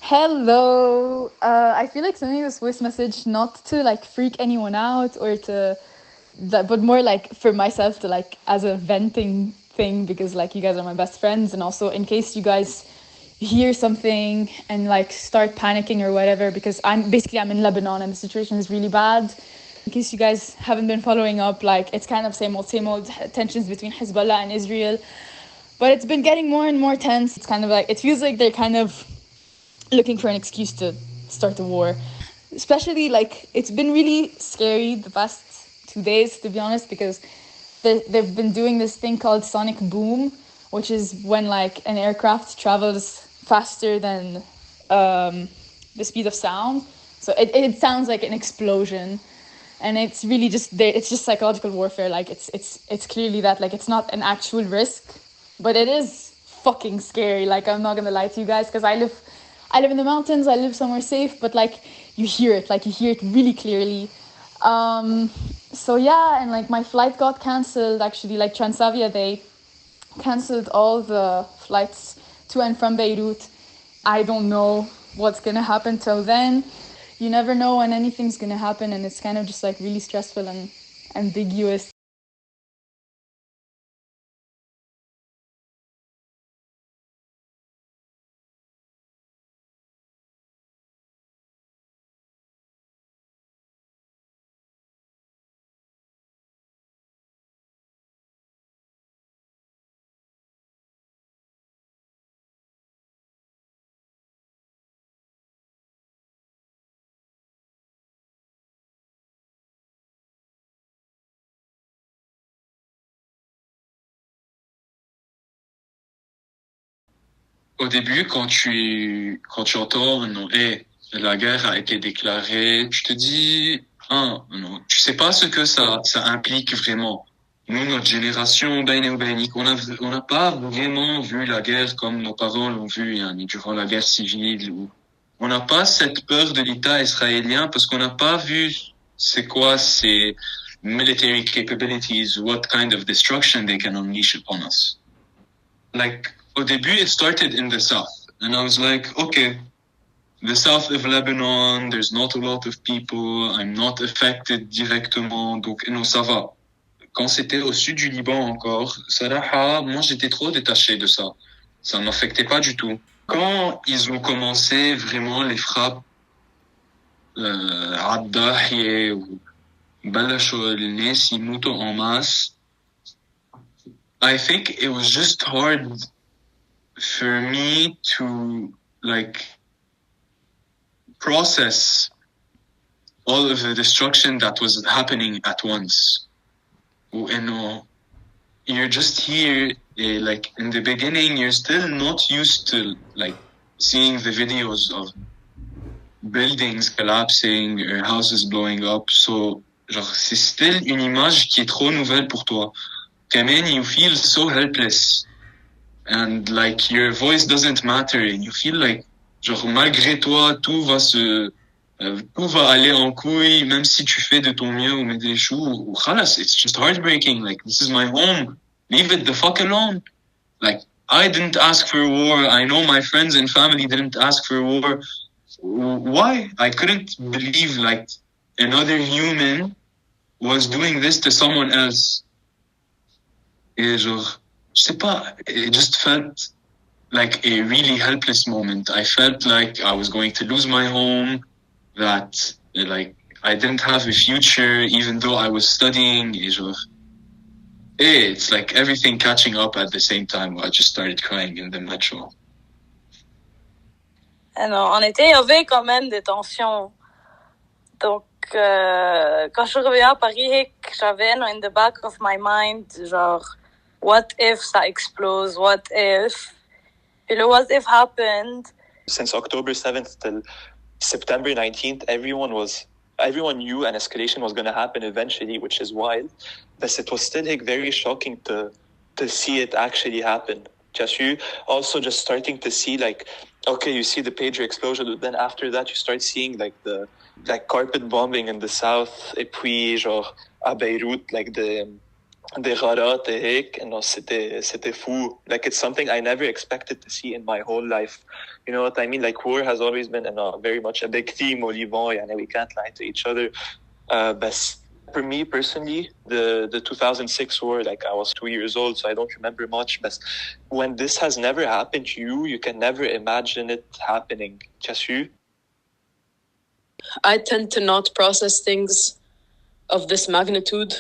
Hello. I feel like sending this voice message not to like freak anyone out or to that, but more like for myself to like as a venting thing because like you guys are my best friends, and also in case you guys hear something and like start panicking or whatever, because I'm in Lebanon and the situation is really bad. In case you guys haven't been following up, like it's kind of same old tensions between Hezbollah and Israel, but it's been getting more and more tense. It's kind of like it feels like they're kind of looking for an excuse to start a war. Especially like it's been really scary the past 2 days, to be honest, because they've been doing this thing called sonic boom, which is when like an aircraft travels faster than the speed of sound. So it sounds like an explosion, and it's really just it's just psychological warfare. Like it's clearly that like it's not an actual risk, but it is fucking scary. Like I'm not gonna lie to you guys, because I live in the mountains. I live somewhere safe, but like you hear it, really clearly. So yeah, and like my flight got cancelled. Actually, like Transavia, they cancelled all the flights to and from Beirut. I don't know what's gonna happen till then. You never know when anything's gonna happen, and it's kind of just like really stressful and ambiguous. Au début, quand tu entends, non, la guerre a été déclarée, tu te dis, non, tu sais pas ce que ça implique vraiment. Nous, notre génération, Beni ou Benik, on n'a pas vraiment vu la guerre comme nos parents l'ont vu, hein, durant la guerre civile. On n'a pas cette peur de l'État israélien parce qu'on n'a pas vu c'est quoi ces military capabilities, what kind of destruction they can unleash upon us. Like, au début, it started in the south. And I was like, okay, the south of Lebanon, there's not a lot of people, I'm not affected directement, donc non, ça va. Quand c'était au sud du Liban encore, Saraha, moi j'étais trop détaché de ça. Ça m'affectait pas du tout. Quand ils ont commencé vraiment les frappes, عالضاحية وبلشوا الناس يموتوا en masse, I think it was just hard for me to like process all of the destruction that was happening at once. You're just here, like in the beginning, you're still not used to like seeing the videos of buildings collapsing or houses blowing up. So, genre, c'est still une image qui est trop nouvelle pour toi. Kamen, you feel so helpless. And like your voice doesn't matter, and you feel like, genre, malgré toi, tout va aller en couille, même si tu fais de ton mieux ou mets des choux, ou khalas, it's just heartbreaking. Like, this is my home. Leave it the fuck alone. Like, I didn't ask for war. I know my friends and family didn't ask for war. Why? I couldn't believe like another human was doing this to someone else. Et genre, je sais pas, it just felt like a really helpless moment. I felt like I was going to lose my home, that like I didn't have a future even though I was studying. Et genre, it's like everything catching up at the same time. I just started crying in the metro. Non, en été, il y avait quand même des tensions. Donc, quand je reviens à Paris, j'avais in the back of my mind, genre, what if ça explose? What if? Et le what if happened. Since October 7th till September 19th, everyone knew an escalation was going to happen eventually, which is wild. But it was still like very shocking to see it actually happen. Just starting to see like, okay, you see the pager explosion, but then after that you start seeing like the carpet bombing in the south, et puis genre à Beirut, like the des غارات هيك انه c'était fou. Like it's something I never expected to see in my whole life. You know what I mean? Like war has always been very much a big theme au Liban. يعني we can't lie to each other. But for me personally, the 2006 war, like I was 2 years old, so I don't remember much. But when this has never happened to you, you can never imagine it happening. Just you. I tend to not process things of this magnitude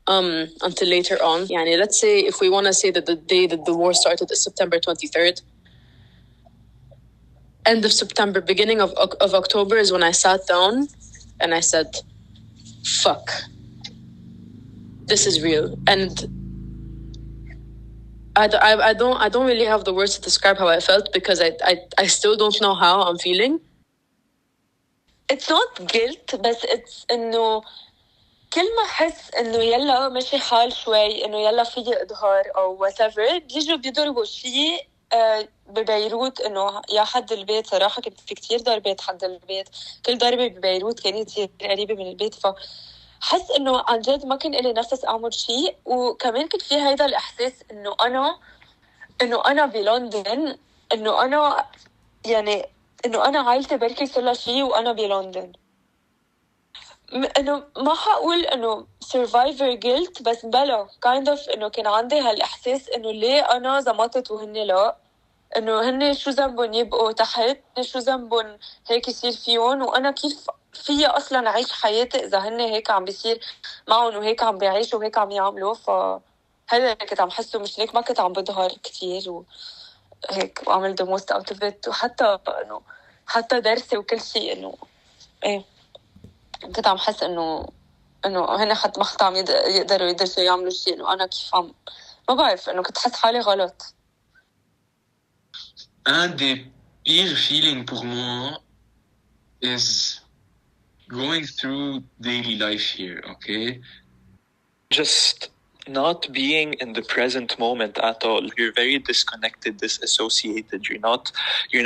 until later on. Yani, let's say if we want to say that the day that the war started is September 23rd, end of September, beginning of October is when I sat down and I said, fuck, this is real. And I don't really have the words to describe how I felt because I still don't know how I'm feeling. It's not guilt, but it's إنه كل ما أحس إنه يلا ماشي حال شوي إنه يلا في إظهار أو whatever بيجوا بيضربوا شيء ببيروت إنه يا حد البيت صراحة كنت في كتير ضربات حد البيت كل ضربة ببيروت كانت قريبة من البيت فحس إنه عن جد ما كان إلي نفس أعمل شيء وكمان كنت في هيدا الإحساس إنه أنا بلندن إنه أنا يعني إنه أنا عائلتي بركي كل شيء وأنا بلندن إنه ما حقول إنه survivor guilt بس بلا kind of إنه كان عندي هالإحساس إنه ليه أنا زمطت وهن لا إنه هن شو ذنبهم يبقوا تحت شو ذنبهم هيك يصير فيهم وأنا كيف فيا أصلاً أعيش حياتي إذا هن هيك عم بيصير معهم وهيك عم بيعيشوا وهيك عم يعملوا فهذا كنت عم حسه مش ليك ما كنت عم بظهر كتير وهيك وعمل the most out of it وحتى إنه حتى درسي وكل شيء إنه إيه كنت عم حس إنه هن حتى ما حتى عم يقدروا يدرسوا يعملوا شيء إنه أنا كيف عم ما بعرف إنه كنت حس حالي غلط. Un des pires feelings pour moi is going through daily life here, okay? Just not being in the present moment at all. You're very disconnected, disassociated. You're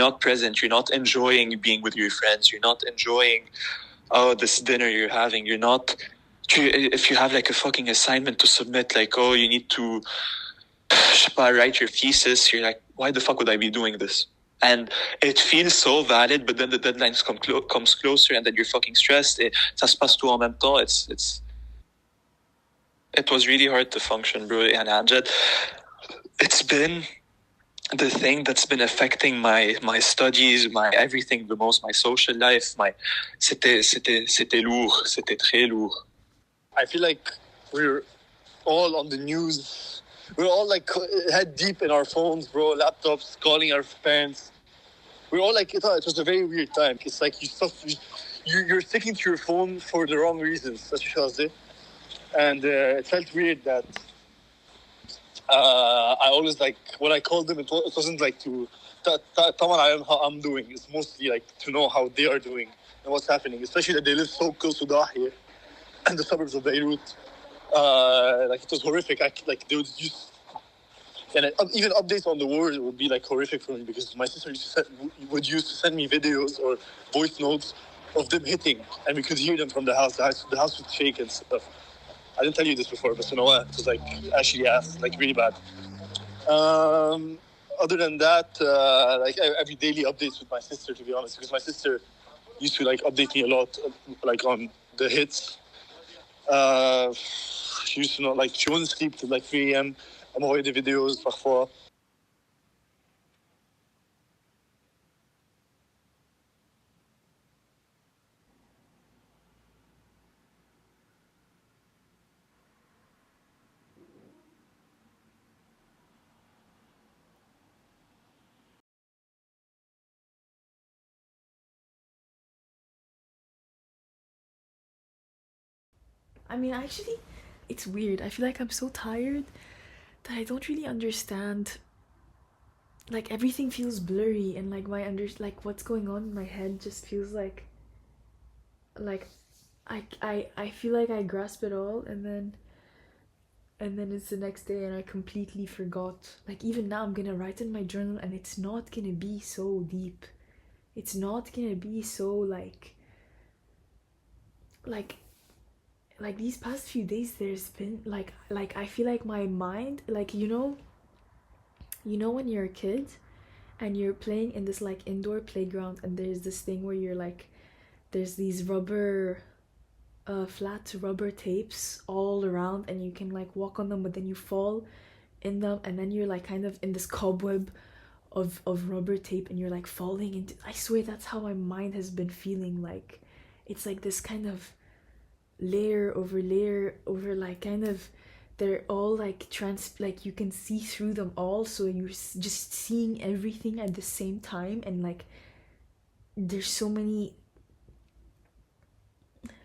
not present. You're not enjoying being with your friends. You're not enjoying this dinner you're having. You're not, if you have like a fucking assignment to submit, like, oh, you need to write your thesis, you're like, why the fuck would I be doing this? And it feels so valid, but then the deadlines comes closer and then you're fucking stressed. Ça se passe tout en même temps. It was really hard to function, bro. And Amjad, it's been the thing that's been affecting my studies, my everything the most, my social life, c'était lourd, c'était très lourd. I feel like we're all on the news. We're all like head deep in our phones, bro, laptops, calling our parents. We're all like, it was a very weird time. It's like you're sticking to your phone for the wrong reasons. That's what I say. And it felt weird that I always like when I called them. It wasn't like to tell how I'm doing. It's mostly like to know how they are doing and what's happening. Especially that they live so close to Dahiya and the suburbs of Beirut. Like it was horrific. Like they would use, and even updates on the war would be like horrific for me because my sister would use to send me videos or voice notes of them hitting, and we could hear them from the house. The house would shake and stuff. I didn't tell you this before, but you know what? It was like actually like really bad. Other than that, like every daily updates with my sister, to be honest, because my sister used to like update me a lot, like on the hits. She used to know, like, she wouldn't sleep till like 3 a.m. I'm envoyait des vidéos parfois. I mean, actually, it's weird. I feel like I'm so tired that I don't really understand. Like, everything feels blurry and like like what's going on in my head just feels like I feel like I grasp it all and then it's the next day and I completely forgot. Like, even now I'm gonna write in my journal and it's not gonna be so deep. It's not gonna be so like like these past few days there's been like I feel like my mind, like when you're a kid and you're playing in this like indoor playground and there's this thing where you're like there's these rubber flat rubber tapes all around and you can like walk on them, but then you fall in them and then you're like kind of in this cobweb of rubber tape and you're like falling into, I swear that's how my mind has been feeling. Like it's like this kind of layer over like kind of, they're all like like you can see through them all, so you're just seeing everything at the same time, and like there's so many,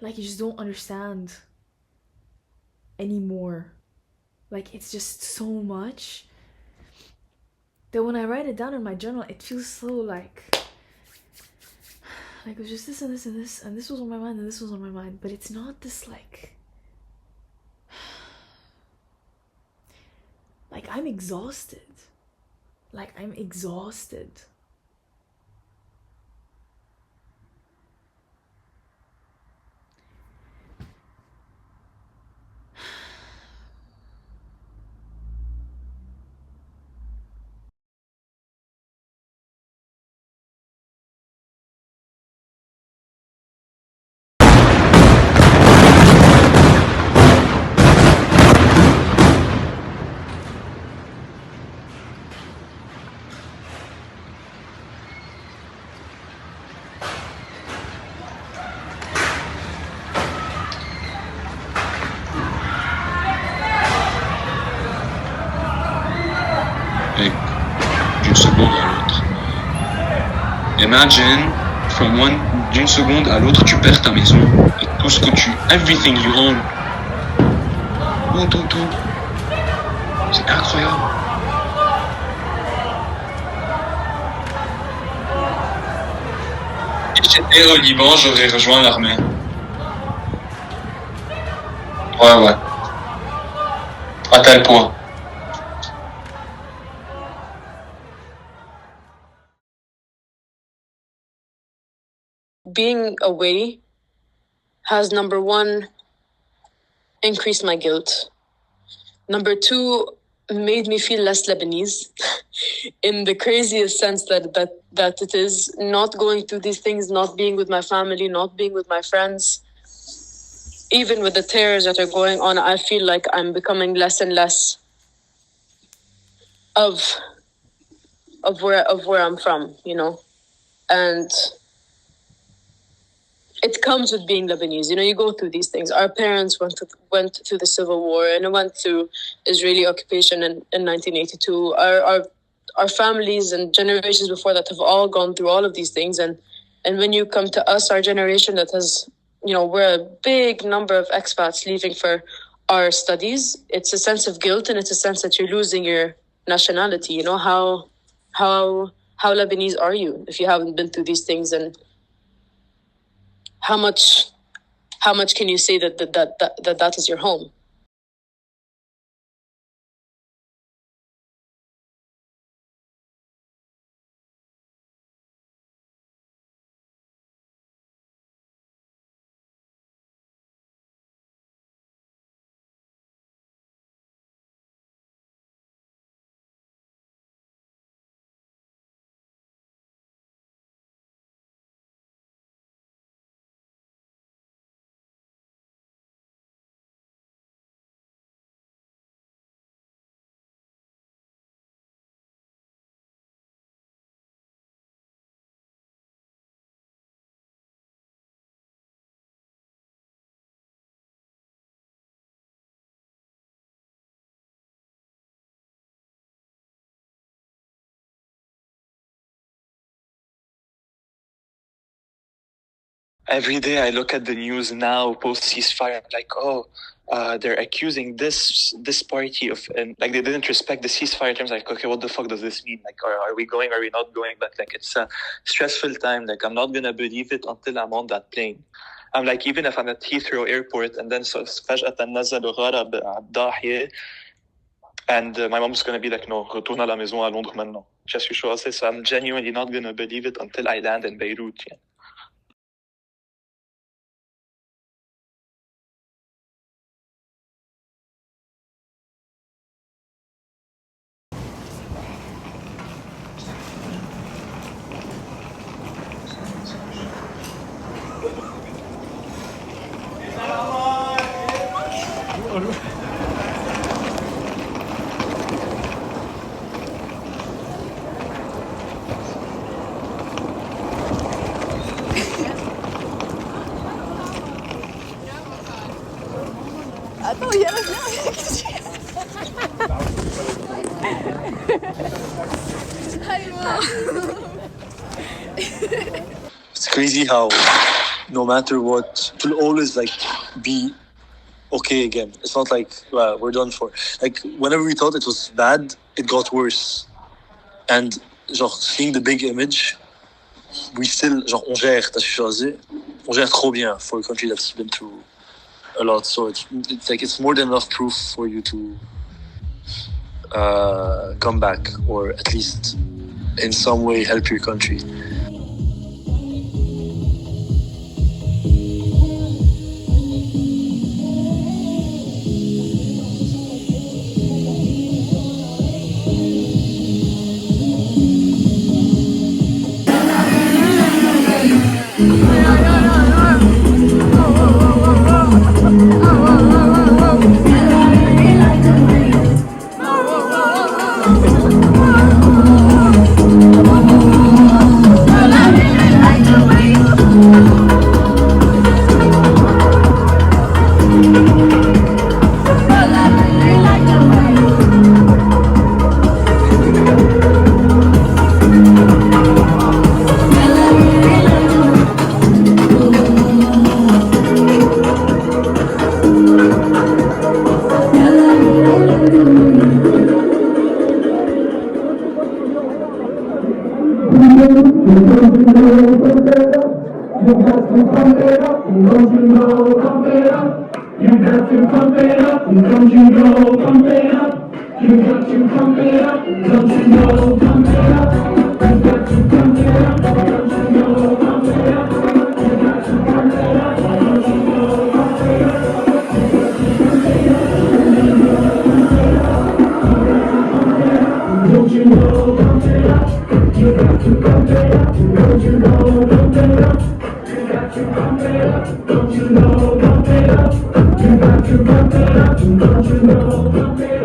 like you just don't understand anymore. Like it's just so much that when I write it down in my journal it feels so like it was just this and this and this and this was on my mind and this was on my mind, but it's not this like I'm exhausted. Like I'm exhausted. Like, d'une seconde à l'autre. Imagine, d'une seconde à l'autre, tu perds ta maison et tout ce que everything you own. Tout. C'est incroyable. Si j'étais au Liban, j'aurais rejoint l'armée. Ouais. À tel point. Being away has, number one, increased my guilt. Number two, made me feel less Lebanese in the craziest sense that it is. Not going through these things, not being with my family, not being with my friends. Even with the tears that are going on, I feel like I'm becoming less and less of where I'm from, and it comes with being Lebanese. You go through these things. Our parents went through the civil war and went through Israeli occupation in 1982. Our families and generations before that have all gone through all of these things. And when you come to us, our generation that has, we're a big number of expats leaving for our studies. It's a sense of guilt, and it's a sense that you're losing your nationality. How Lebanese are you if you haven't been through these things? And how much can you say that is your home? Every day I look at the news now, post ceasefire, like, they're accusing this party of, and like they didn't respect the ceasefire terms. Like, okay, what the fuck does this mean? Like, are we going? Are we not going? But like, it's a stressful time. Like, I'm not gonna believe it until I'm on that plane. I'm like, even if I'm at Heathrow Airport and then فجأة نزلوا غارة الضاحية, and my mom's gonna be like, no, retourne à la maison à Londres maintenant. Just you show us this. So I'm genuinely not gonna believe it until I land in Beirut. Yeah. Attends, il y a la It's crazy how no matter what, it will always like be okay again. It's not like well, we're done for. Like whenever we thought it was bad, it got worse. And genre seeing the big image, we still genre on gère, t'as choisi, on gère trop bien for a country that's been through a lot. So it's like it's more than enough proof for you to come back or at least in some way help your country. Don't you know?